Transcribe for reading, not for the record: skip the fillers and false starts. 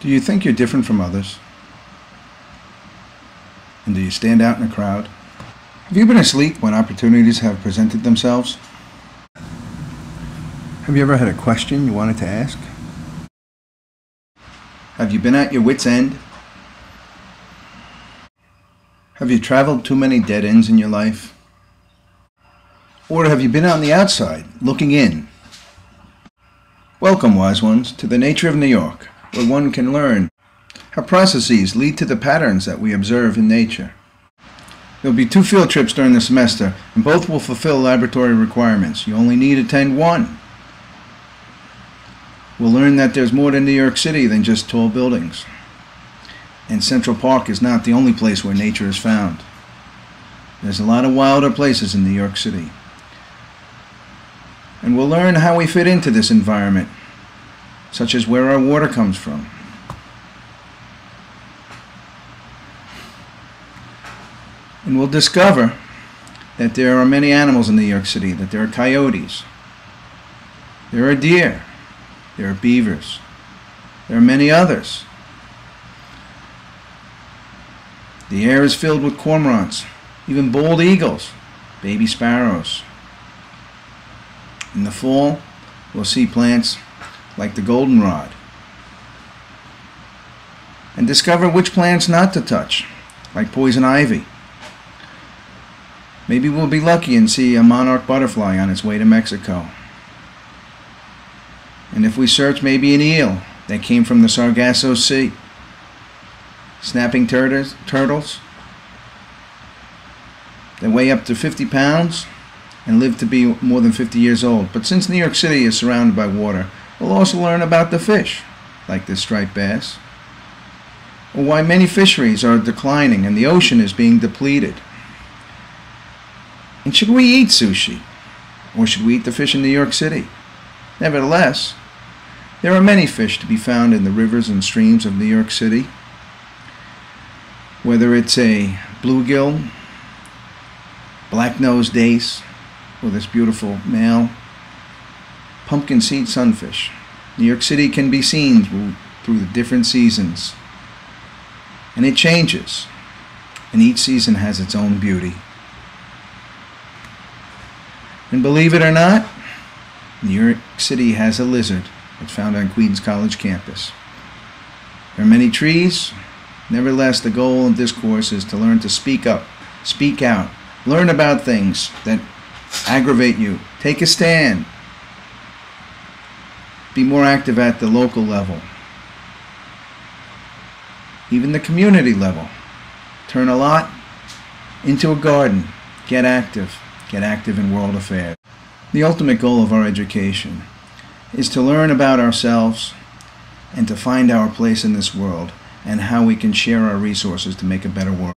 Do you think you're different from others? And do you stand out in a crowd? Have you been asleep when opportunities have presented themselves? Have you ever had a question you wanted to ask? Have you been at your wit's end? Have you traveled too many dead ends in your life? Or have you been on the outside, looking in? Welcome, wise ones, to the nature of New York, where one can learn how processes lead to the patterns that we observe in nature. There will be 2 field trips during the semester, and both will fulfill laboratory requirements. You only need to attend one. We'll learn that there's more to New York City than just tall buildings. And Central Park is not the only place where nature is found. There's a lot of wilder places in New York City. And we'll learn how we fit into this environment, such as where our water comes from. And we'll discover that there are many animals in New York City, that there are coyotes, there are deer, there are beavers, there are many others. The air is filled with cormorants, even bald eagles, baby sparrows. In the fall, we'll see plants like the goldenrod, and discover which plants not to touch, like poison ivy. Maybe we'll be lucky and see a monarch butterfly on its way to Mexico. And if we search, maybe an eel that came from the Sargasso Sea. Snapping turtles that weigh up to 50 pounds and live to be more than 50 years old. But since New York City is surrounded by water, we'll also learn about the fish, like the striped bass, or why many fisheries are declining and the ocean is being depleted. And should we eat sushi, or should we eat the fish in New York City? Nevertheless, there are many fish to be found in the rivers and streams of New York City. Whether it's a bluegill, black-nosed dace, or this beautiful male pumpkin seed sunfish, New York City can be seen through the different seasons. And it changes, and each season has its own beauty. And believe it or not, New York City has a lizard that's found on Queens College campus. There are many trees. Nevertheless, the goal of this course is to learn to speak up, speak out, learn about things that aggravate you, take a stand, be more active at the local level, even the community level. Turn a lot into a garden. Get active in world affairs. The ultimate goal of our education is to learn about ourselves and to find our place in this world and how we can share our resources to make a better world.